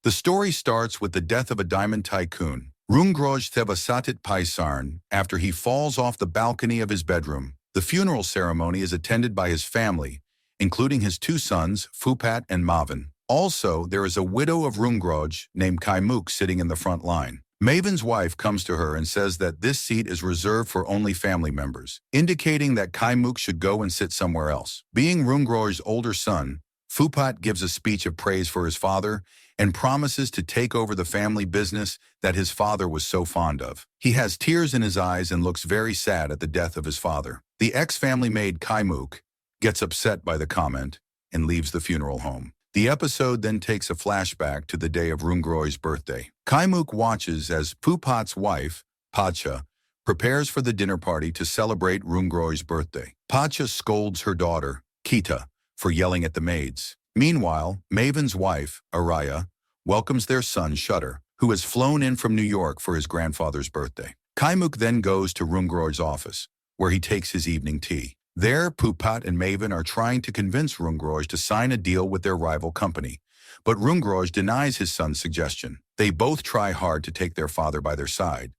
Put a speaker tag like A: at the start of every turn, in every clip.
A: The story starts with the death of a diamond tycoon, Rungroj Thevasatit Paisarn, after he falls off the balcony of his bedroom. The funeral ceremony is attended by his family, including his two sons, Fupat and Mavin. Also, there is a widow of Rungroj named Kaimuk sitting in the front line. Maven's wife comes to her and says that this seat is reserved for only family members, indicating that Kaimuk should go and sit somewhere else. Being Rungroj's older son, Fupat gives a speech of praise for his father and promises to take over the family business that his father was so fond of. He has tears in his eyes and looks very sad at the death of his father. The ex-family maid Kaimuk gets upset by the comment and leaves the funeral home. The episode then takes a flashback to the day of Rungroj's birthday. Kaimuk watches as Pupat's wife, Pacha, prepares for the dinner party to celebrate Rungroj's birthday. Pacha scolds her daughter, Kita, for yelling at the maids. Meanwhile, Maven's wife, Araya, welcomes their son, Shutter, who has flown in from New York for his grandfather's birthday. Kaimuk then goes to Rungroj's office, where he takes his evening tea. There, Pupat and Maven are trying to convince Rungroj to sign a deal with their rival company, but Rungroj denies his son's suggestion. They both try hard to take their father by their side,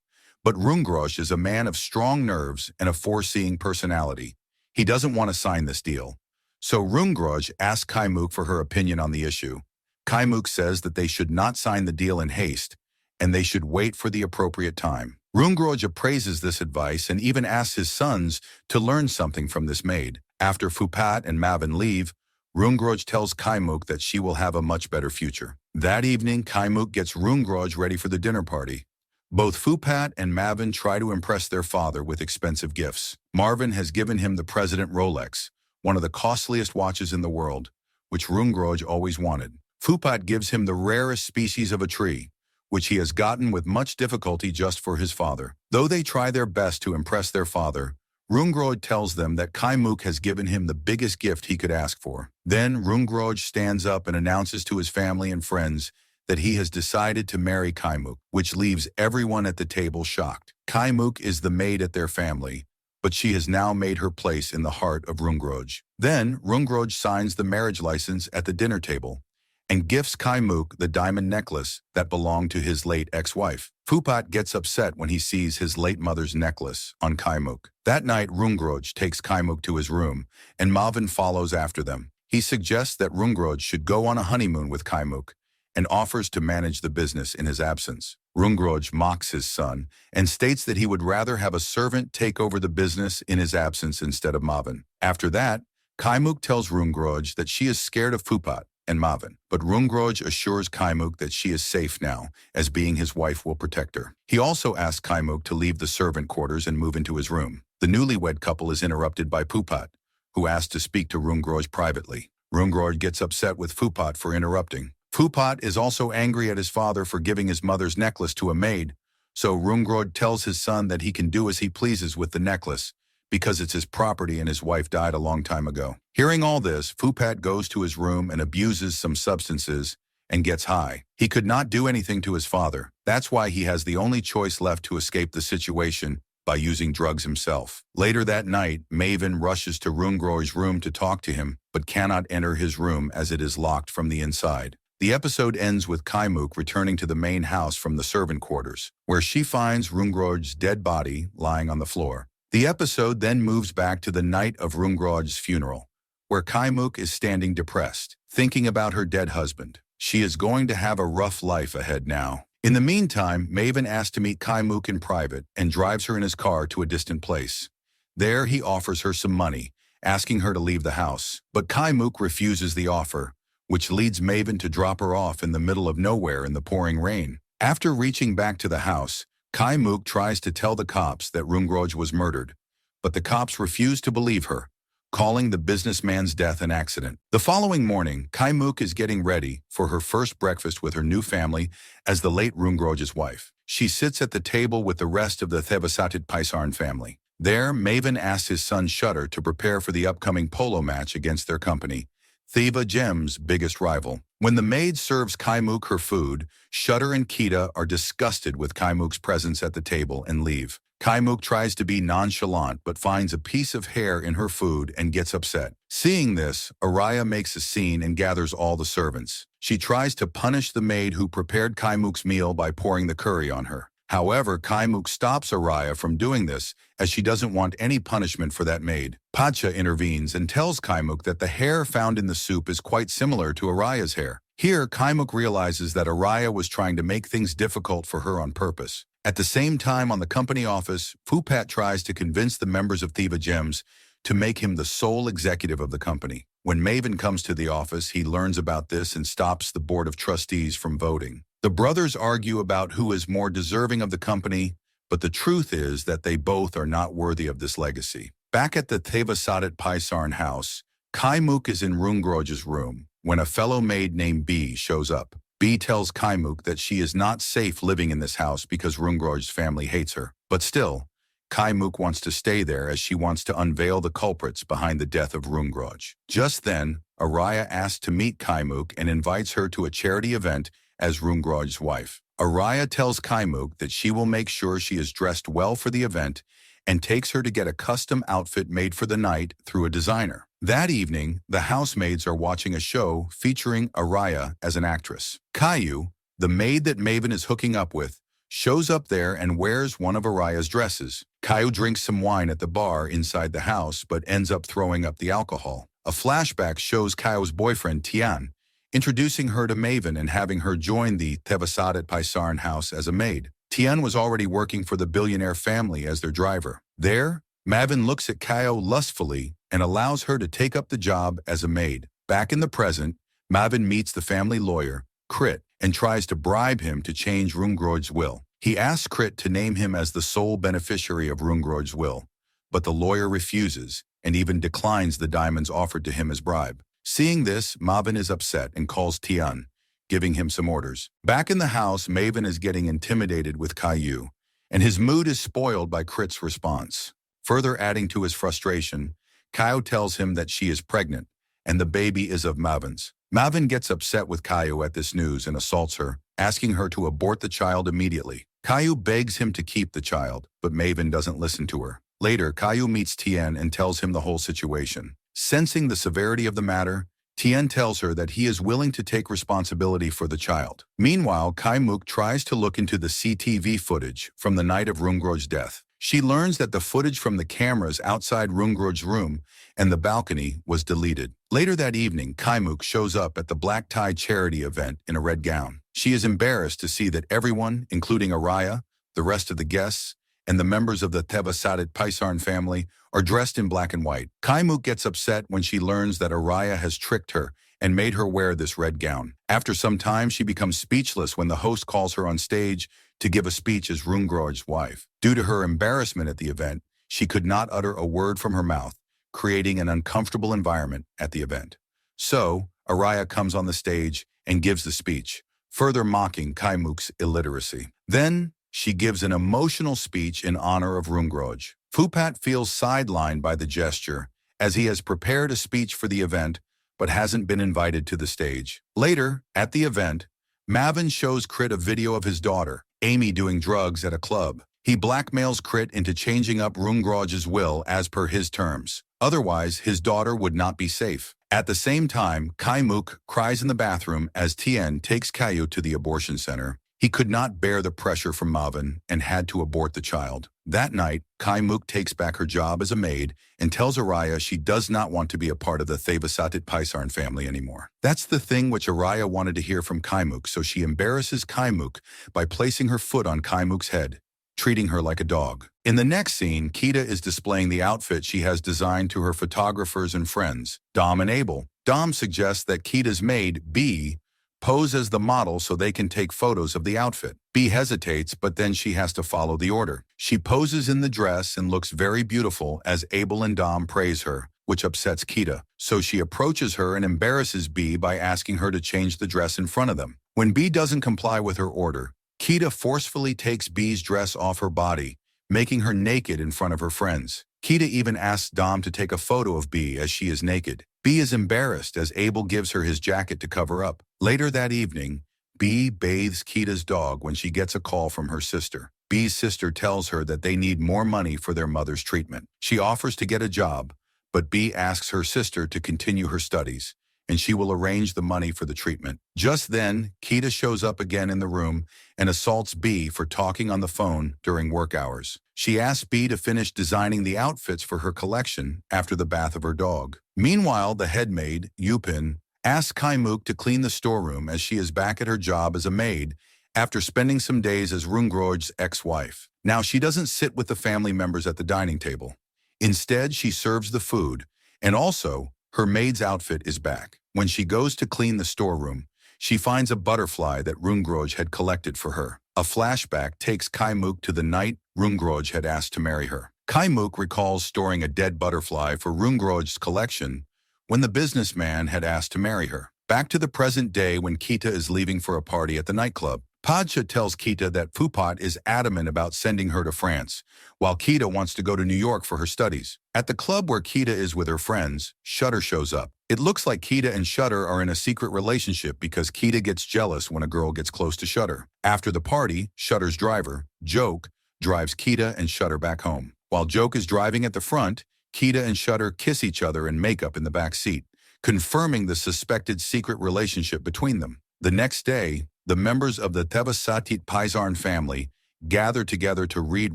A: but Rungroj is a man of strong nerves and a foreseeing personality. He doesn't want to sign this deal. So Rungroj asks Kaimuk for her opinion on the issue. Kaimuk says that they should not sign the deal in haste, and they should wait for the appropriate time. Rungroj appraises this advice and even asks his sons to learn something from this maid. After Fupat and Mavin leave, Rungroj tells Kaimuk that she will have a much better future. That evening, Kaimuk gets Rungroj ready for the dinner party. Both Fupat and Mavin try to impress their father with expensive gifts. Marvin has given him the President Rolex, one of the costliest watches in the world, which Rungroj always wanted. Fupat gives him the rarest species of a tree, which he has gotten with much difficulty just for his father. Though they try their best to impress their father, Rungroj tells them that Kaimuk has given him the biggest gift he could ask for. Then Rungroj stands up and announces to his family and friends that he has decided to marry Kaimuk, which leaves everyone at the table shocked. Kaimuk is the maid at their family, but she has now made her place in the heart of Rungroj. Then Rungroj signs the marriage license at the dinner table and gifts Kaimuk the diamond necklace that belonged to his late ex-wife. Fupat gets upset when he sees his late mother's necklace on Kaimuk. That night, Rungroj takes Kaimuk to his room, and Mavin follows after them. He suggests that Rungroj should go on a honeymoon with Kaimuk and offers to manage the business in his absence. Rungroj mocks his son and states that he would rather have a servant take over the business in his absence instead of Mavin. After that, Kaimuk tells Rungroj that she is scared of Fupat and Mavin, but Rungroj assures Kaimuk that she is safe now, as being his wife will protect her. He also asks Kaimuk to leave the servant quarters and move into his room. The newlywed couple is interrupted by Fupat, who asks to speak to Rungroj privately. Rungroj gets upset with Fupat for interrupting. Fupat is also angry at his father for giving his mother's necklace to a maid, so Rungroj tells his son that he can do as he pleases with the necklace, because it's his property and his wife died a long time ago. Hearing all this, Fupat goes to his room and abuses some substances and gets high. He could not do anything to his father. That's why he has the only choice left to escape the situation by using drugs himself. Later that night, Maven rushes to Rungroj's room to talk to him, but cannot enter his room as it is locked from the inside. The episode ends with Kaimuk returning to the main house from the servant quarters, where she finds Rungroj's dead body lying on the floor. The episode then moves back to the night of Rungroj's funeral, where Kaimuk is standing depressed, thinking about her dead husband. She is going to have a rough life ahead now. In the meantime, Maven asks to meet Kaimuk in private and drives her in his car to a distant place. There, he offers her some money, asking her to leave the house. But Kaimuk refuses the offer, which leads Maven to drop her off in the middle of nowhere in the pouring rain. After reaching back to the house, Kaimuk tries to tell the cops that Rungroj was murdered, but the cops refuse to believe her, calling the businessman's death an accident. The following morning, Kaimuk is getting ready for her first breakfast with her new family as the late Rungroj's wife. She sits at the table with the rest of the Thevasatit Paisarn family. There, Maven asks his son Shutter to prepare for the upcoming polo match against their company, Theva Gem's biggest rival. When the maid serves Kaimuk her food, Shutter and Kita are disgusted with Kaimuk's presence at the table and leave. Kaimuk tries to be nonchalant but finds a piece of hair in her food and gets upset. Seeing this, Araya makes a scene and gathers all the servants. She tries to punish the maid who prepared Kaimuk's meal by pouring the curry on her. However, Kaimuk stops Araya from doing this, as she doesn't want any punishment for that maid. Pacha intervenes and tells Kaimuk that the hair found in the soup is quite similar to Araya's hair. Here, Kaimuk realizes that Araya was trying to make things difficult for her on purpose. At the same time, on the company office, Phupat tries to convince the members of Theva Gems to make him the sole executive of the company. When Maven comes to the office, he learns about this and stops the board of trustees from voting. The brothers argue about who is more deserving of the company, but the truth is that they both are not worthy of this legacy. Back at the Theva Sadat Paisarn house, Kaimuk is in Rungroj's room when a fellow maid named B shows up. B tells Kaimuk that she is not safe living in this house because Rungroj's family hates her. But still, Kaimuk wants to stay there as she wants to unveil the culprits behind the death of Rungroj. Just then, Araya asks to meet Kaimuk and invites her to a charity event as Rungroj's wife. Araya tells Kaimuk that she will make sure she is dressed well for the event and takes her to get a custom outfit made for the night through a designer. That evening, the housemaids are watching a show featuring Araya as an actress. Caillou, the maid that Maven is hooking up with, shows up there and wears one of Araya's dresses. Caillou drinks some wine at the bar inside the house but ends up throwing up the alcohol. A flashback shows Caillou's boyfriend Tian introducing her to Maven and having her join the Thevasadat Paisarn house as a maid. Tian was already working for the billionaire family as their driver. There, Maven looks at Caillou lustfully and allows her to take up the job as a maid. Back in the present, Maven meets the family lawyer, Crit, and tries to bribe him to change Rungroj's will. He asks Crit to name him as the sole beneficiary of Rungroj's will, but the lawyer refuses and even declines the diamonds offered to him as bribe. Seeing this, Maven is upset and calls Tian, giving him some orders. Back in the house, Maven is getting intimidated with Caillou, and his mood is spoiled by Crit's response. Further adding to his frustration, Caillou tells him that she is pregnant, and the baby is of Maven's. Maven gets upset with Caillou at this news and assaults her, asking her to abort the child immediately. Caillou begs him to keep the child, but Maven doesn't listen to her. Later, Caillou meets Tien and tells him the whole situation. Sensing the severity of the matter, Tien tells her that he is willing to take responsibility for the child. Meanwhile, Kaimuk tries to look into the CTV footage from the night of Rungroj's death. She learns that the footage from the cameras outside Rungroj's room and the balcony was deleted. Later that evening, Kaimuk shows up at the black tie charity event in a red gown. She is embarrassed to see that everyone, including Araya, the rest of the guests, and the members of the Thevasadat Paisarn family, are dressed in black and white. Kaimuk gets upset when she learns that Araya has tricked her and made her wear this red gown. After some time, she becomes speechless when the host calls her on stage to give a speech as Rungroj's wife. Due to her embarrassment at the event, she could not utter a word from her mouth, creating an uncomfortable environment at the event. So, Araya comes on the stage and gives the speech, further mocking Kaimuk's illiteracy. Then, she gives an emotional speech in honor of Rungroj. Phupat feels sidelined by the gesture, as he has prepared a speech for the event, but hasn't been invited to the stage. Later, at the event, Maven shows Crit a video of his daughter, Amy, doing drugs at a club. He blackmails Crit into changing up Rungroj's will as per his terms. Otherwise, his daughter would not be safe. At the same time, Kaimuk cries in the bathroom as Tien takes Caillou to the abortion center. He could not bear the pressure from Maven and had to abort the child. That night, Kaimuk takes back her job as a maid and tells Araya she does not want to be a part of the Thevasadat Paisarn family anymore. That's the thing which Araya wanted to hear from Kaimuk, so she embarrasses Kaimuk by placing her foot on Kaimuk's head, treating her like a dog. In the next scene, Kita is displaying the outfit she has designed to her photographers and friends, Dom and Abel. Dom suggests that Kita's maid, B, pose as the model so they can take photos of the outfit. B hesitates, but then she has to follow the order. She poses in the dress and looks very beautiful as Abel and Dom praise her, which upsets Kita. So she approaches her and embarrasses B by asking her to change the dress in front of them. When B doesn't comply with her order, Kita forcefully takes B's dress off her body, making her naked in front of her friends. Kita even asks Dom to take a photo of B as she is naked. B is embarrassed as Abel gives her his jacket to cover up. Later that evening, B bathes Kita's dog when she gets a call from her sister. B's sister tells her that they need more money for their mother's treatment. She offers to get a job, but B asks her sister to continue her studies, and she will arrange the money for the treatment. Just then, Kita shows up again in the room and assaults B for talking on the phone during work hours. She asks B to finish designing the outfits for her collection after the bath of her dog. Meanwhile, the head maid, Yupin, asks Kaimuk to clean the storeroom as she is back at her job as a maid after spending some days as Rungroj's ex-wife. Now, she doesn't sit with the family members at the dining table. Instead, she serves the food, and also, her maid's outfit is back. When she goes to clean the storeroom, she finds a butterfly that Rungroj had collected for her. A flashback takes Kaimuk to the night Rungroj had asked to marry her. Kaimuk recalls storing a dead butterfly for Rungroj's collection when the businessman had asked to marry her. Back to the present day when Kita is leaving for a party at the nightclub. Padcha tells Kita that Phupat is adamant about sending her to France, while Kita wants to go to New York for her studies. At the club where Kita is with her friends, Shutter shows up. It looks like Kita and Shutter are in a secret relationship because Kita gets jealous when a girl gets close to Shutter. After the party, Shutter's driver, Joke, drives Kita and Shutter back home. While Joke is driving at the front, Kita and Shutter kiss each other in makeup in the back seat, confirming the suspected secret relationship between them. The next day, the members of the Thevasatit Paisarn family gather together to read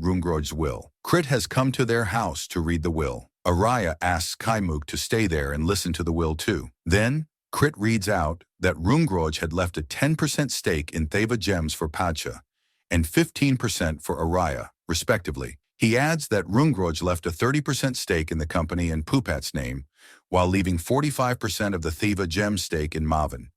A: Rungroj's will. Krit has come to their house to read the will. Araya asks Kaimuk to stay there and listen to the will too. Then, Krit reads out that Rungroj had left a 10% stake in Theva Gems for Padcha and 15% for Araya, respectively. He adds that Rungroj left a 30% stake in the company in Phupat's name, while leaving 45% of the Theva Gems stake in Mavin,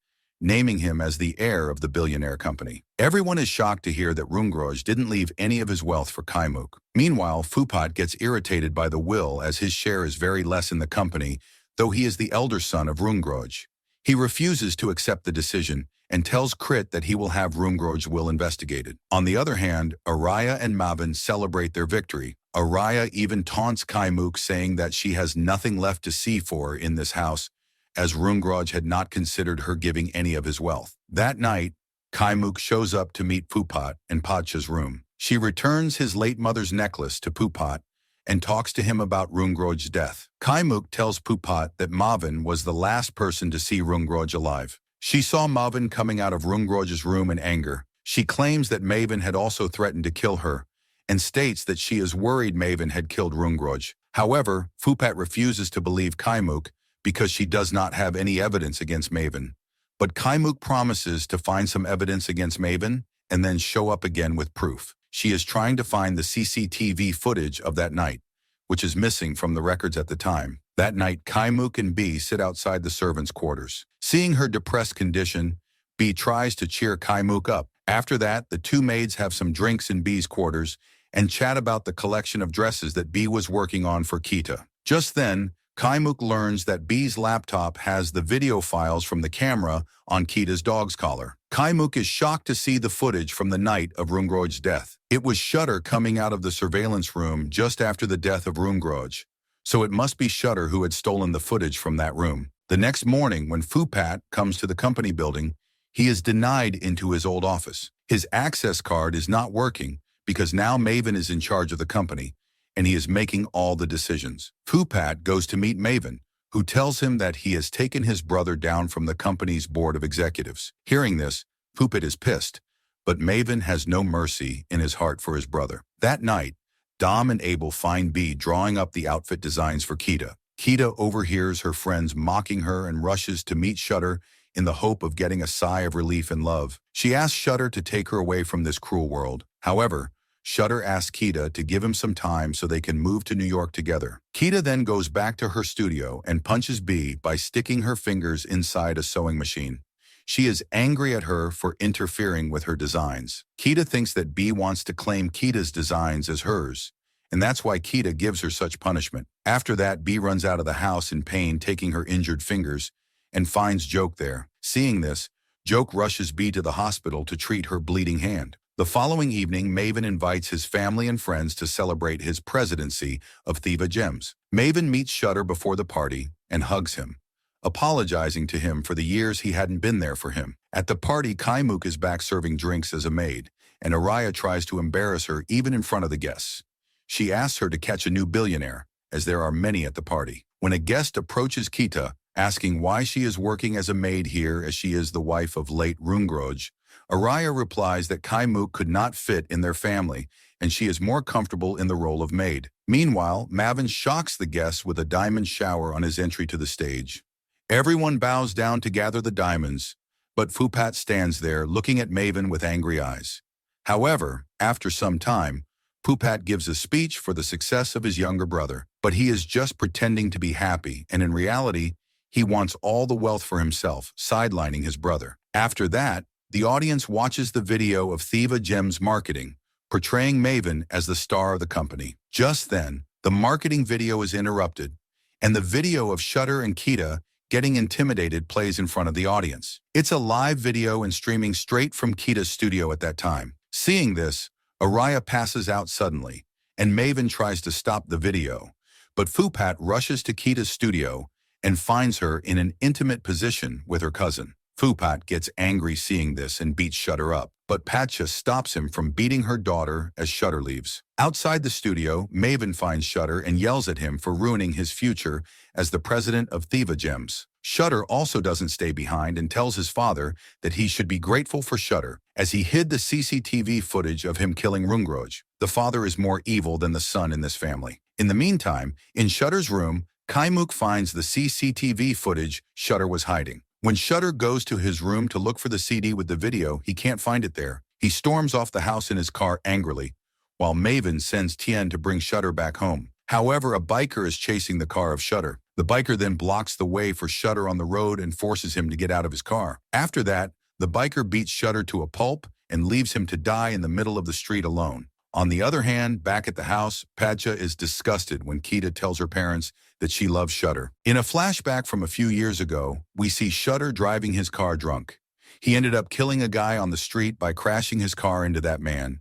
A: naming him as the heir of the billionaire company. Everyone is shocked to hear that Rungroj didn't leave any of his wealth for Kaimuk. Meanwhile, Phupat gets irritated by the will as his share is very less in the company, though he is the elder son of Rungroj. He refuses to accept the decision and tells Krit that he will have Rungroj's will investigated. On the other hand, Araya and Mavin celebrate their victory. Araya even taunts Kaimuk, saying that she has nothing left to see for in this house, as Rungroj had not considered her giving any of his wealth. That night, Kaimuk shows up to meet Phupat in Padcha's room. She returns his late mother's necklace to Phupat and talks to him about Rungroj's death. Kaimuk tells Phupat that Mavin was the last person to see Rungroj alive. She saw Mavin coming out of Rungroj's room in anger. She claims that Mavin had also threatened to kill her and states that she is worried Mavin had killed Rungroj. However, Phupat refuses to believe Kaimuk because she does not have any evidence against Mavin. But Kaimuk promises to find some evidence against Mavin and then show up again with proof. She is trying to find the CCTV footage of that night, which is missing from the records at the time. That night, Kaimuk and B sit outside the servants' quarters. Seeing her depressed condition, B tries to cheer Kaimuk up. After that, the two maids have some drinks in B's quarters and chat about the collection of dresses that B was working on for Kita. Just then, Kaimuk learns that B's laptop has the video files from the camera on Kita's dog's collar. Kaimuk is shocked to see the footage from the night of Rungroj's death. It was Shutter coming out of the surveillance room just after the death of Rungroj, so it must be Shutter who had stolen the footage from that room. The next morning, when Phupat comes to the company building, he is denied into his old office. His access card is not working because now Mavin is in charge of the company, and he is making all the decisions. Phupat goes to meet Mavin, who tells him that he has taken his brother down from the company's board of executives. Hearing this, Phupat is pissed, but Mavin has no mercy in his heart for his brother. That night, Dom and Abel find B drawing up the outfit designs for Kita. Kita overhears her friends mocking her and rushes to meet Shutter in the hope of getting a sigh of relief and love. She asks Shutter to take her away from this cruel world. However, Shutter asks Kita to give him some time so they can move to New York together. Kita then goes back to her studio and punches B by sticking her fingers inside a sewing machine. She is angry at her for interfering with her designs. Kita thinks that B wants to claim Kita's designs as hers, and that's why Kita gives her such punishment. After that, B runs out of the house in pain, taking her injured fingers, and finds Joke there. Seeing this, Joke rushes B to the hospital to treat her bleeding hand. The following evening, Mavin invites his family and friends to celebrate his presidency of Theva Gems. Mavin meets Shutter before the party and hugs him, apologizing to him for the years he hadn't been there for him. At the party, Kaimuk is back serving drinks as a maid, and Araya tries to embarrass her even in front of the guests. She asks her to catch a new billionaire, as there are many at the party. When a guest approaches Kita, asking why she is working as a maid here as she is the wife of late Rungroj, Araya replies that Kaimuk could not fit in their family and she is more comfortable in the role of maid. Meanwhile, Mavin shocks the guests with a diamond shower on his entry to the stage. Everyone bows down to gather the diamonds, but Phupat stands there looking at Maven with angry eyes. However, after some time, Phupat gives a speech for the success of his younger brother, but he is just pretending to be happy, and in reality, he wants all the wealth for himself, sidelining his brother. After that, the audience watches the video of Thiva Gems marketing, portraying Maven as the star of the company. Just then, the marketing video is interrupted, and the video of Shutter and Kita getting intimidated plays in front of the audience. It's a live video and streaming straight from Kita's studio at that time. Seeing this, Araya passes out suddenly, and Maven tries to stop the video, but Phupat rushes to Kita's studio and finds her in an intimate position with her cousin. Phupat gets angry seeing this and beats Shutter up, but Pacha stops him from beating her daughter as Shutter leaves. Outside the studio, Maven finds Shutter and yells at him for ruining his future as the president of Thiva Gems. Shutter also doesn't stay behind and tells his father that he should be grateful for Shutter, as he hid the CCTV footage of him killing Rungroj. The father is more evil than the son in this family. In the meantime, in Shutter's room, Kaimuk finds the CCTV footage Shutter was hiding. When Shutter goes to his room to look for the CD with the video, he can't find it there. He storms off the house in his car angrily, while Maven sends Tien to bring Shutter back home. However, a biker is chasing the car of Shutter. The biker then blocks the way for Shutter on the road and forces him to get out of his car. After that, the biker beats Shutter to a pulp and leaves him to die in the middle of the street alone. On the other hand, back at the house, Padja is disgusted when Kita tells her parents that she loves Shutter. In a flashback from a few years ago, we see Shutter driving his car drunk. He ended up killing a guy on the street by crashing his car into that man.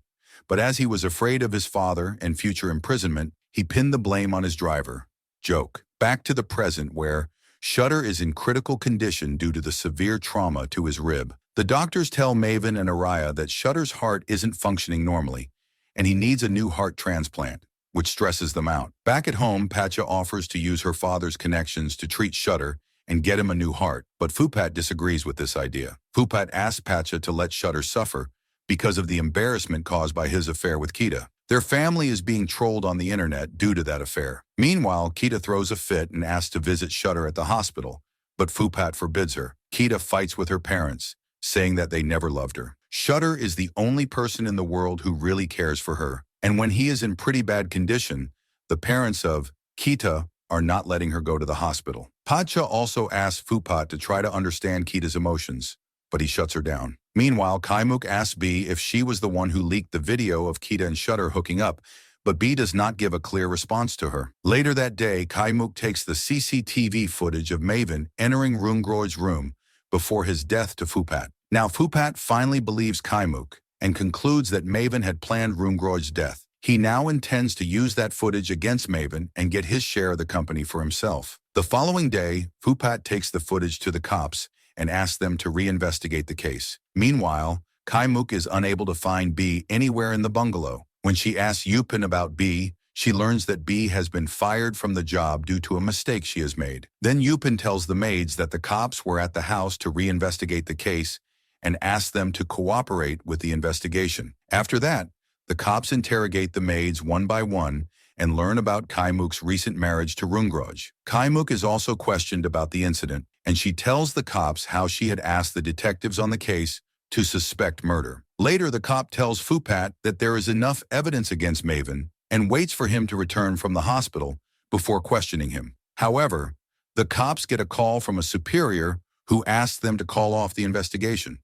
A: But as he was afraid of his father and future imprisonment, he pinned the blame on his driver. Joke. Back to the present where Shutter is in critical condition due to the severe trauma to his rib. The doctors tell Maven and Araya that Shutter's heart isn't functioning normally, and he needs a new heart transplant, which stresses them out. Back at home, Pacha offers to use her father's connections to treat Shutter and get him a new heart, but Phupat disagrees with this idea. Phupat asks Pacha to let Shutter suffer because of the embarrassment caused by his affair with Kita. Their family is being trolled on the internet due to that affair. Meanwhile, Kita throws a fit and asks to visit Shutter at the hospital, but Phupat forbids her. Kita fights with her parents, saying that they never loved her. Shutter is the only person in the world who really cares for her, and when he is in pretty bad condition, the parents of Kita are not letting her go to the hospital. Pacha also asks Phupat to try to understand Kita's emotions, but he shuts her down. Meanwhile, Kaimuk asks B if she was the one who leaked the video of Kita and Shutter hooking up, but B does not give a clear response to her. Later that day, Kaimuk takes the CCTV footage of Maven entering Rungroj's room before his death to Phupat. Now Phupat finally believes Kaimuk and concludes that Maven had planned Rungroj's death. He now intends to use that footage against Maven and get his share of the company for himself. The following day, Phupat takes the footage to the cops and asks them to reinvestigate the case. Meanwhile, Kaimuk is unable to find B anywhere in the bungalow. When she asks Yupin about B, she learns that B has been fired from the job due to a mistake she has made. Then Yupin tells the maids that the cops were at the house to reinvestigate the case and asks them to cooperate with the investigation. After that, the cops interrogate the maids one by one and learn about Kaimuk's recent marriage to Rungroj. Kaimuk is also questioned about the incident, and she tells the cops how she had asked the detectives on the case to suspect murder. Later, the cop tells Phupat that there is enough evidence against Maven and waits for him to return from the hospital before questioning him. However, the cops get a call from a superior who asks them to call off the investigation.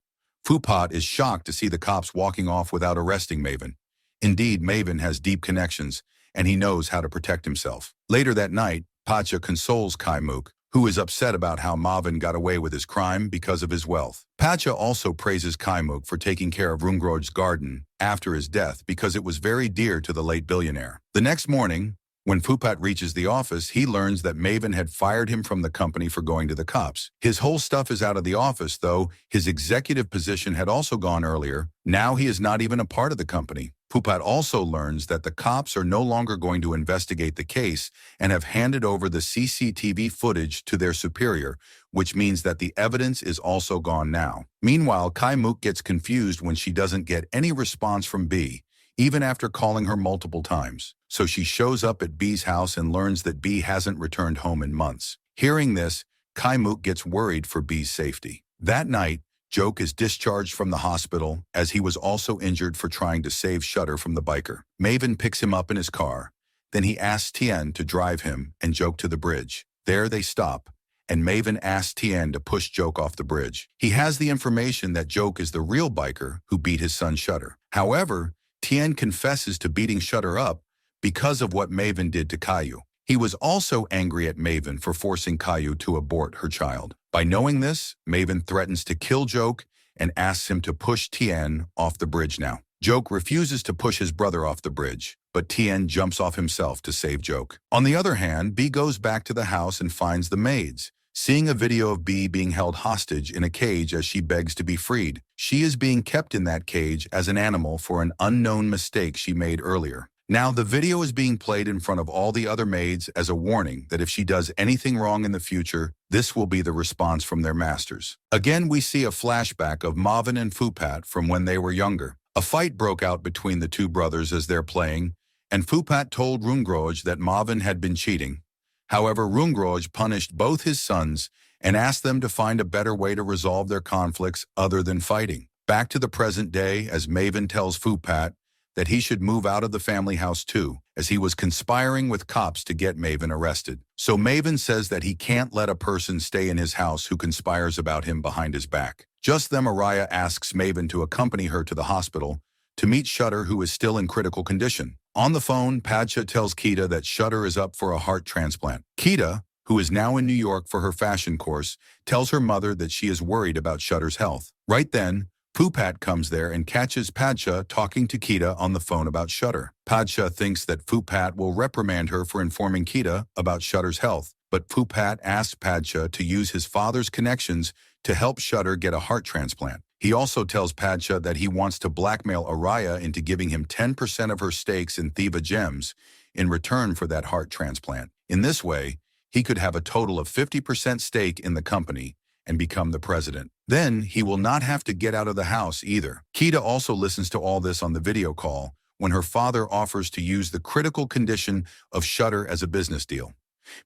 A: Phupat is shocked to see the cops walking off without arresting Maven. Indeed, Maven has deep connections, and he knows how to protect himself. Later that night, Pacha consoles Kaimuk, who is upset about how Maven got away with his crime because of his wealth. Pacha also praises Kaimuk for taking care of Rungroj's garden after his death because it was very dear to the late billionaire. The next morning, When Phupat reaches the office, he learns that Maven had fired him from the company for going to the cops. His whole stuff is out of the office, though his executive position had also gone earlier. Now he is not even a part of the company. Phupat also learns that the cops are no longer going to investigate the case and have handed over the CCTV footage to their superior, which means that the evidence is also gone now. Meanwhile, Kai-mook gets confused when she doesn't get any response from B, even after calling her multiple times. So she shows up at B's house and learns that B hasn't returned home in months. Hearing this, Kai-mook gets worried for B's safety. That night, Jok is discharged from the hospital as he was also injured for trying to save Shutter from the biker. Maven picks him up in his car. Then he asks Tien to drive him and Jok to the bridge. There they stop, and Maven asks Tien to push Jok off the bridge. He has the information that Jok is the real biker who beat his son Shutter. However, Tien confesses to beating Shutter up because of what Maven did to Caillou. He was also angry at Maven for forcing Caillou to abort her child. By knowing this, Maven threatens to kill Jok and asks him to push Tien off the bridge now. Jok refuses to push his brother off the bridge, but Tien jumps off himself to save Jok. On the other hand, B goes back to the house and finds the maids, seeing a video of B being held hostage in a cage as she begs to be freed. She is being kept in that cage as an animal for an unknown mistake she made earlier. Now the video is being played in front of all the other maids as a warning that if she does anything wrong in the future, this will be the response from their masters. Again, we see a flashback of Maven and Phupat from when they were younger. A fight broke out between the two brothers as they're playing, and Phupat told Rungroj that Maven had been cheating. However, Rungroj punished both his sons and asked them to find a better way to resolve their conflicts other than fighting. Back to the present day as Maven tells Phupat that he should move out of the family house too, as he was conspiring with cops to get Maven arrested. So Maven says that he can't let a person stay in his house who conspires about him behind his back. Just then Araya asks Maven to accompany her to the hospital to meet Shutter, who is still in critical condition. On the phone, Padshah tells Kita that Shutter is up for a heart transplant. Kita, who is now in New York for her fashion course, tells her mother that she is worried about Shutter's health. Right then, Phupat comes there and catches Padshah talking to Kita on the phone about Shutter. Padshah thinks that Phupat will reprimand her for informing Kita about Shutter's health, but Phupat asks Padshah to use his father's connections to help Shutter get a heart transplant. He also tells Padshah that he wants to blackmail Araya into giving him 10% of her stakes in Thiva Gems in return for that heart transplant. In this way, he could have a total of 50% stake in the company and become the president. Then he will not have to get out of the house either. Kita also listens to all this on the video call when her father offers to use the critical condition of Shutter as a business deal.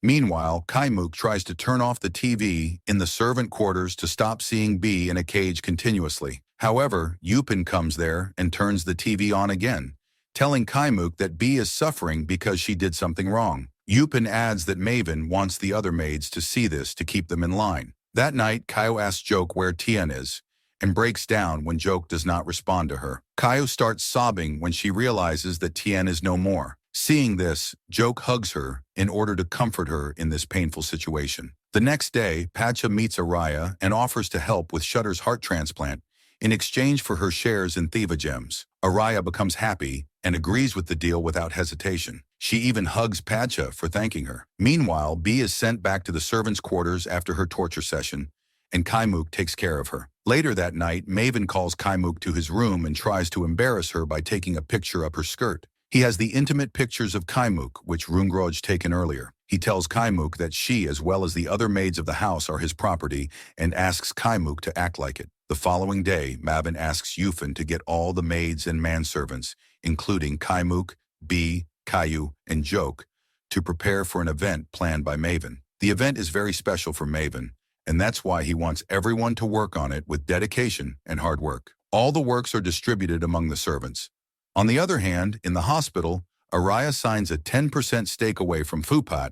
A: Meanwhile, Kai-mook tries to turn off the TV in the servant quarters to stop seeing B in a cage continuously. However, Yupin comes there and turns the TV on again, telling Kai-mook that B is suffering because she did something wrong. Yupin adds that Maven wants the other maids to see this to keep them in line. That night, Caillou asks Jok where Tien is, and breaks down when Jok does not respond to her. Caillou starts sobbing when she realizes that Tien is no more. Seeing this, Jok hugs her in order to comfort her in this painful situation. The next day, Padshah meets Araya and offers to help with Shutter's heart transplant in exchange for her shares in Thiva Gems. Araya becomes happy and agrees with the deal without hesitation. She even hugs Padshah for thanking her. Meanwhile, B is sent back to the servants' quarters after her torture session, and Kai-mook takes care of her. Later that night, Maven calls Kai-mook to his room and tries to embarrass her by taking a picture of her skirt. He has the intimate pictures of Kai-mook, which Rungroj taken earlier. He tells Kai-mook that she, as well as the other maids of the house, are his property and asks Kai-mook to act like it. The following day, Maven asks Yupin to get all the maids and manservants, including Kai-mook, B, Caillou, and Jok, to prepare for an event planned by Maven. The event is very special for Maven, and that's why he wants everyone to work on it with dedication and hard work. All the works are distributed among the servants. On the other hand, in the hospital, Araya signs a 10% stake away from Phupat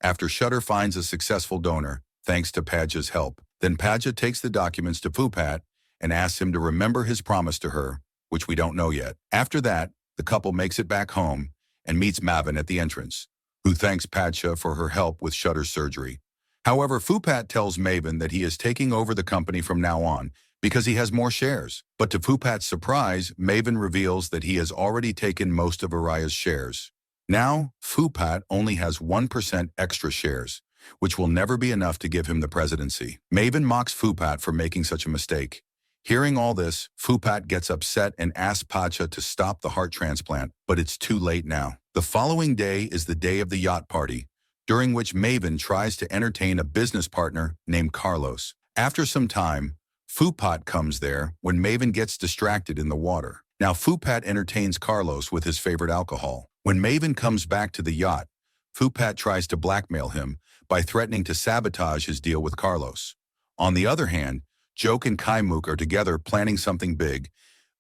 A: after Shutter finds a successful donor, thanks to Padshah's help. Then Padshah takes the documents to Phupat and asks him to remember his promise to her, which we don't know yet. After that, the couple makes it back home and meets Maven at the entrance, who thanks Padshah for her help with Shutter's surgery. However, Phupat tells Maven that he is taking over the company from now on because he has more shares. But to Phupat's surprise, Maven reveals that he has already taken most of Araya's shares. Now, Phupat only has 1% extra shares, which will never be enough to give him the presidency. Maven mocks Phupat for making such a mistake. Hearing all this, Phupat gets upset and asks Pacha to stop the heart transplant, but it's too late now. The following day is the day of the yacht party, during which Maven tries to entertain a business partner named Carlos. After some time, Phupat comes there when Maven gets distracted in the water. Now Phupat entertains Carlos with his favorite alcohol. When Maven comes back to the yacht, Phupat tries to blackmail him by threatening to sabotage his deal with Carlos. On the other hand, Joke and Kaimuk are together planning something big,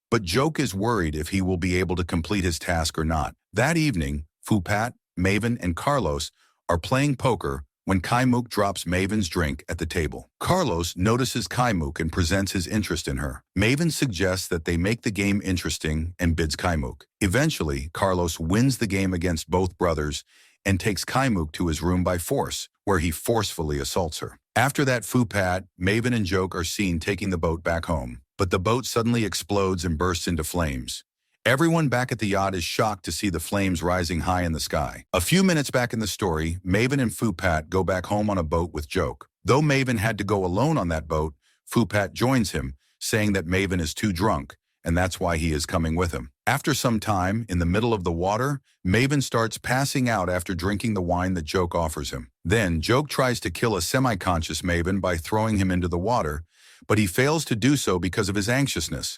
A: but Joke is worried if he will be able to complete his task or not. That evening, Phupat, Maven, and Carlos are playing poker when Kaimuk drops Maven's drink at the table. Carlos notices Kaimuk and presents his interest in her. Maven suggests that they make the game interesting and bids Kaimuk. Eventually, Carlos wins the game against both brothers and takes Kaimuk to his room by force, where he forcefully assaults her. After that, Phupat, Maven, and Joke are seen taking the boat back home, but the boat suddenly explodes and bursts into flames. Everyone back at the yacht is shocked to see the flames rising high in the sky. A few minutes back in the story, Maven and Phupat go back home on a boat with Joke. Though Maven had to go alone on that boat, Phupat joins him, saying that Maven is too drunk, and that's why he is coming with him. After some time, in the middle of the water, Maven starts passing out after drinking the wine that Joke offers him. Then, Joke tries to kill a semi-conscious Maven by throwing him into the water, but he fails to do so because of his anxiousness.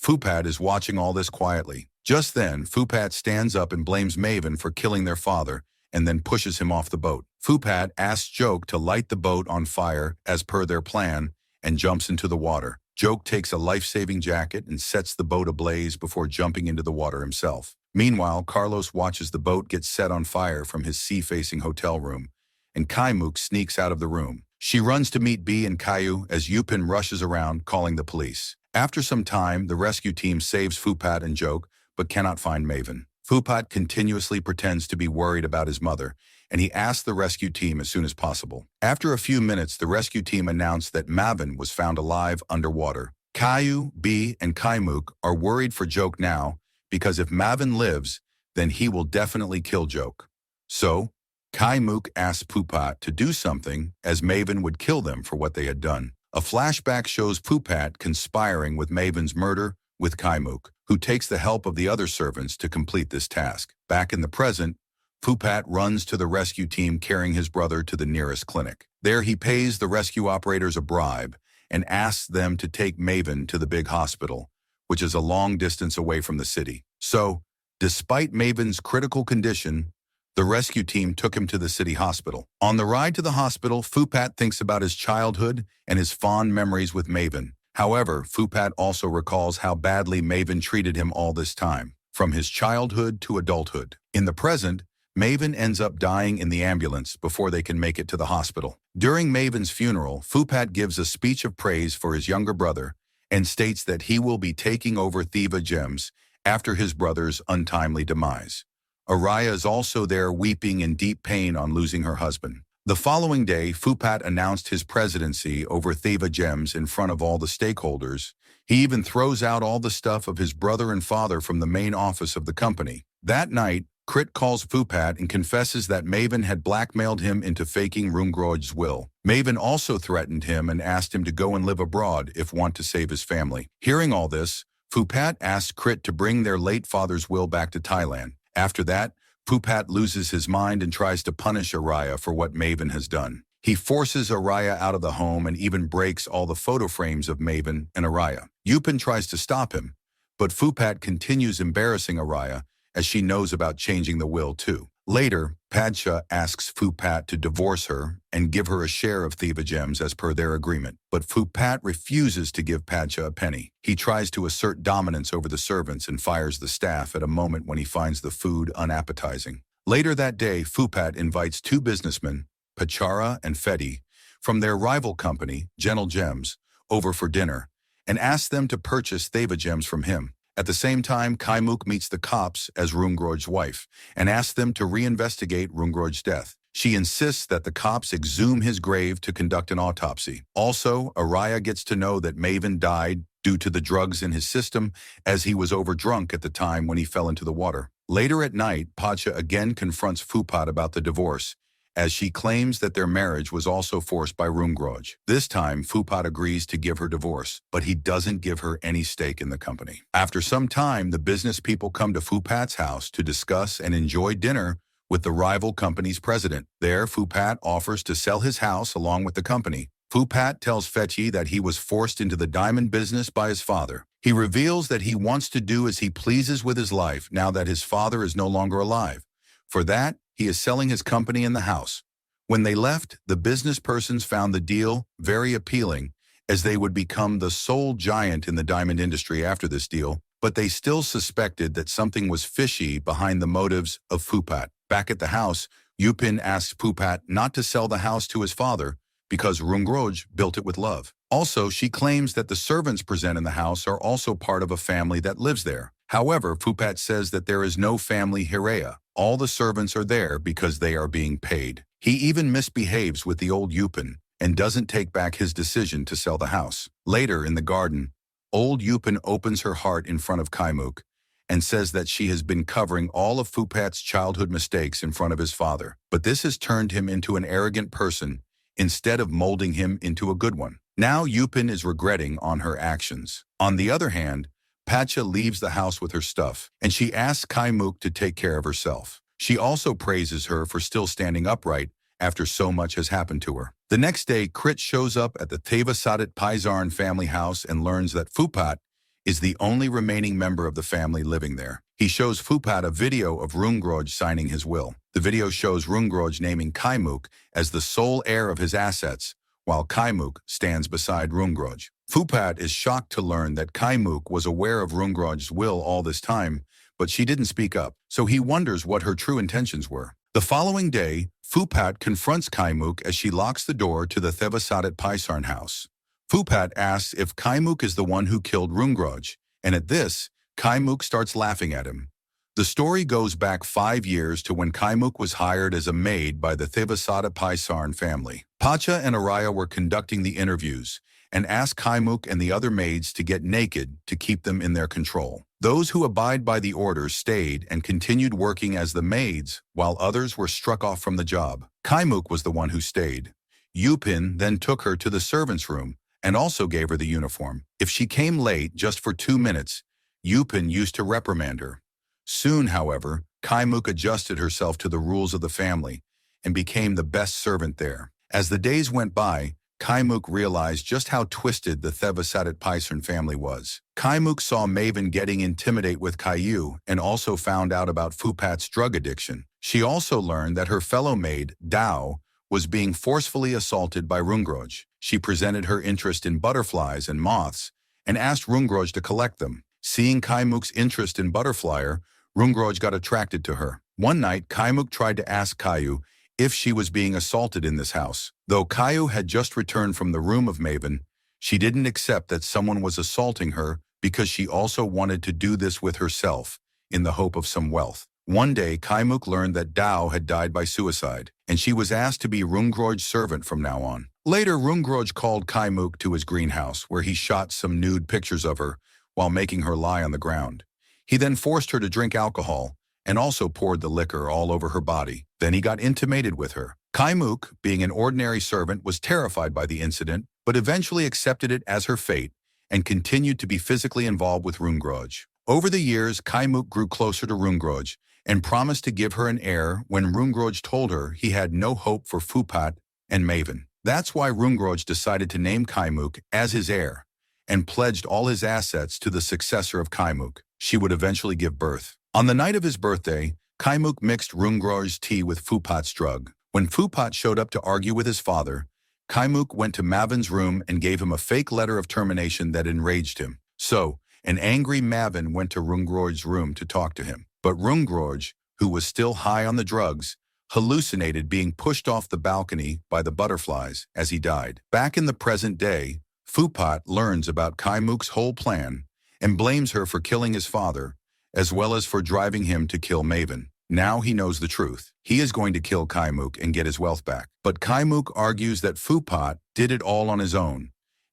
A: Phupat is watching all this quietly. Just then, Phupat stands up and blames Maven for killing their father, and then pushes him off the boat. Phupat asks Joke to light the boat on fire as per their plan, and jumps into the water. Joke takes a life-saving jacket and sets the boat ablaze before jumping into the water himself. Meanwhile, Carlos watches the boat get set on fire from his sea-facing hotel room, and Kaimuk sneaks out of the room. She runs to meet B and Caillou as Yupin rushes around, calling the police. After some time, the rescue team saves Phupat and Joke, but cannot find Maven. Phupat continuously pretends to be worried about his mother, and he asks the rescue team as soon as possible. After a few minutes, the rescue team announced that Maven was found alive underwater. Caillou, B, and Kaimuk are worried for Joke now, because if Maven lives, then he will definitely kill Joke. So, Kaimuk asks Phupat to do something, as Maven would kill them for what they had done. A flashback shows Phupat conspiring with Maven's murder with Kaimuk, who takes the help of the other servants to complete this task. Back in the present, Phupat runs to the rescue team carrying his brother to the nearest clinic. There he pays the rescue operators a bribe and asks them to take Maven to the big hospital, which is a long distance away from the city. So, despite Maven's critical condition, the rescue team took him to the city hospital. On the ride to the hospital, Phupat thinks about his childhood and his fond memories with Maven. However, Phupat also recalls how badly Maven treated him all this time, from his childhood to adulthood. In the present, Maven ends up dying in the ambulance before they can make it to the hospital. During Maven's funeral, Phupat gives a speech of praise for his younger brother and states that he will be taking over Theva Gems after his brother's untimely demise. Araya is also there weeping in deep pain on losing her husband. The following day, Phupat announced his presidency over Theva Gems in front of all the stakeholders. He even throws out all the stuff of his brother and father from the main office of the company. That night, Crit calls Phupat and confesses that Maven had blackmailed him into faking Rungroj's will. Maven also threatened him and asked him to go and live abroad if want to save his family. Hearing all this, Phupat asks Crit to bring their late father's will back to Thailand. After that, Phupat loses his mind and tries to punish Araya for what Maven has done. He forces Araya out of the home and even breaks all the photo frames of Maven and Araya. Yupin tries to stop him, but Phupat continues embarrassing Araya as she knows about changing the will too. Later, Padsha asks Phupat to divorce her and give her a share of Theva Gems as per their agreement, but Phupat refuses to give Padsha a penny. He tries to assert dominance over the servants and fires the staff at a moment when he finds the food unappetizing. Later that day, Phupat invites two businessmen, Pachara and Fedi, from their rival company, Gentle Gems, over for dinner, and asks them to purchase Theva Gems from him. At the same time, Kaimuk meets the cops as Rungroj's wife and asks them to reinvestigate Rungroj's death. She insists that the cops exhume his grave to conduct an autopsy. Also, Araya gets to know that Maven died due to the drugs in his system, as he was overdrunk at the time when he fell into the water. Later at night, Pacha again confronts Phupat about the divorce, as she claims that their marriage was also forced by Rumgroj. This time, Phupat agrees to give her divorce, but he doesn't give her any stake in the company. After some time, the business people come to Phupat's house to discuss and enjoy dinner with the rival company's president. There, Phupat offers to sell his house along with the company. Phupat tells Fechi that he was forced into the diamond business by his father. He reveals that he wants to do as he pleases with his life now that his father is no longer alive. For that, he is selling his company and the house. When they left, the business persons found the deal very appealing, as they would become the sole giant in the diamond industry after this deal, but they still suspected that something was fishy behind the motives of Phupat. Back at the house, Yupin asks Phupat not to sell the house to his father because Rumgroj built it with love. Also, she claims that the servants present in the house are also part of a family that lives there. However, Phupat says that there is no family Hirea. All the servants are there because they are being paid. He even misbehaves with the old Yupin and doesn't take back his decision to sell the house. Later, in the garden, old Yupin opens her heart in front of Kaimuk and says that she has been covering all of Phupat's childhood mistakes in front of his father. But this has turned him into an arrogant person instead of molding him into a good one. Now Yupin is regretting on her actions. On the other hand, Pacha leaves the house with her stuff, and she asks Kaimuk to take care of herself. She also praises her for still standing upright after so much has happened to her. The next day, Krit shows up at the Thevasadat Paisarn family house and learns that Phupat is the only remaining member of the family living there. He shows Phupat a video of Rumgroj signing his will. The video shows Rumgroj naming Kaimuk as the sole heir of his assets, while Kaimuk stands beside Rumgroj. Phupat is shocked to learn that Kaimuk was aware of Rumgroj's will all this time, but she didn't speak up, so he wonders what her true intentions were. The following day, Phupat confronts Kaimuk as she locks the door to the Thevasadat Paisarn house. Phupat asks if Kaimuk is the one who killed Rumgroj, and at this, Kaimuk starts laughing at him. The story goes back 5 years to when Kaimuk was hired as a maid by the Thevasadat Paisarn family. Pacha and Araya were conducting the interviews and asked Kaimuk and the other maids to get naked to keep them in their control. Those who abide by the orders stayed and continued working as the maids, while others were struck off from the job. Kaimuk was the one who stayed. Yupin then took her to the servants' room and also gave her the uniform. If she came late just for 2 minutes, Yupin used to reprimand her. Soon, however, Kaimuk adjusted herself to the rules of the family and became the best servant there. As the days went by, Kaimuk realized just how twisted the Thevasadat Paisarn family was. Kaimuk saw Maven getting intimidate with Caillou and also found out about Phupat's drug addiction. She also learned that her fellow maid, Dao, was being forcefully assaulted by Rumgroj. She presented her interest in butterflies and moths and asked Rumgroj to collect them. Seeing Kaimuk's interest in butterflyer, Rumgroj got attracted to her. One night, Kaimuk tried to ask Caillou if she was being assaulted in this house. Though Caillou had just returned from the room of Maven, she didn't accept that someone was assaulting her because she also wanted to do this with herself in the hope of some wealth. One day, Kaimuk learned that Dao had died by suicide, and she was asked to be Rumgroj's servant from now on. Later, Rumgroj called Kaimuk to his greenhouse, where he shot some nude pictures of her while making her lie on the ground. He then forced her to drink alcohol and also poured the liquor all over her body. Then he got intimated with her. Kaimuk, being an ordinary servant, was terrified by the incident, but eventually accepted it as her fate and continued to be physically involved with Rumgroj. Over the years, Kaimuk grew closer to Rumgroj and promised to give her an heir when Rumgroj told her he had no hope for Phupat and Maven. That's why Rumgroj decided to name Kaimuk as his heir and pledged all his assets to the successor of Kaimuk. She would eventually give birth. On the night of his birthday, Kaimuk mixed Rumgroj's tea with Phupat's drug. When Phupat showed up to argue with his father, Kaimuk went to Maven's room and gave him a fake letter of termination that enraged him. So, an angry Maven went to Rumgroj's room to talk to him. But Rumgroj, who was still high on the drugs, hallucinated being pushed off the balcony by the butterflies as he died. Back in the present day, Phupat learns about Kaimuk's whole plan and blames her for killing his father, as well as for driving him to kill Maven. Now he knows the truth. He is going to kill Kaimuk and get his wealth back. But Kaimuk argues that Phupat did it all on his own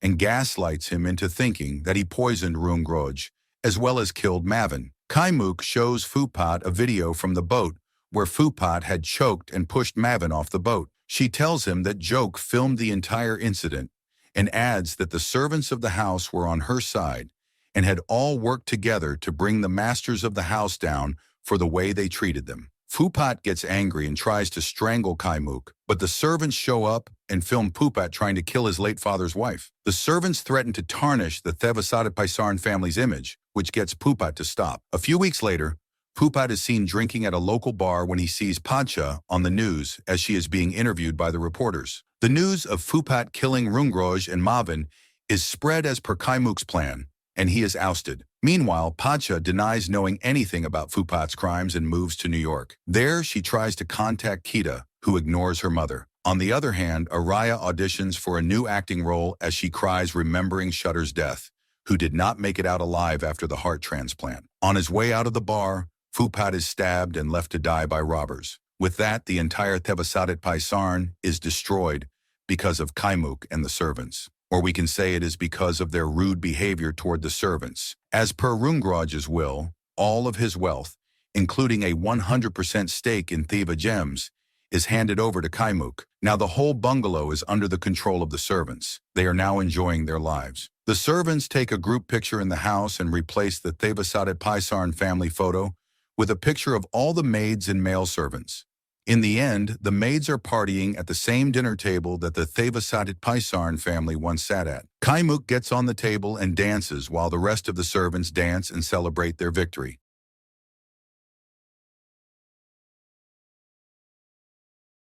A: and gaslights him into thinking that he poisoned Rungroj, as well as killed Mavin. Kaimuk shows Phupat a video from the boat where Phupat had choked and pushed Mavin off the boat. She tells him that Joke filmed the entire incident and adds that the servants of the house were on her side and had all worked together to bring the masters of the house down for the way they treated them. Phupat gets angry and tries to strangle Kaimuk, but the servants show up and film Phupat trying to kill his late father's wife. The servants threaten to tarnish the Thevasadat Paisaran family's image, which gets Phupat to stop. A few weeks later, Phupat is seen drinking at a local bar when he sees Pacha on the news as she is being interviewed by the reporters. The news of Phupat killing Rungroj and Mavin is spread as per Kaimuk's plan, and he is ousted. Meanwhile, Pacha denies knowing anything about Phupat's crimes and moves to New York. There, she tries to contact Kita, who ignores her mother. On the other hand, Araya auditions for a new acting role as she cries remembering Shutter's death, who did not make it out alive after the heart transplant. On his way out of the bar, Phupat is stabbed and left to die by robbers. With that, the entire Thevasadat Paisaran is destroyed because of Kaimuk and the servants. Or we can say it is because of their rude behavior toward the servants. As per Rungroj's will, all of his wealth, including a 100% stake in Theva Gems, is handed over to Kaimuk. Now the whole bungalow is under the control of the servants. They are now enjoying their lives. The servants take a group picture in the house and replace the Thevasadat Paisaran family photo with a picture of all the maids and male servants. In the end, the maids are partying at the same dinner table that the Thevasadat Paisaran family once sat at. Kaimuk gets on the table and dances while the rest of the servants dance and celebrate their victory.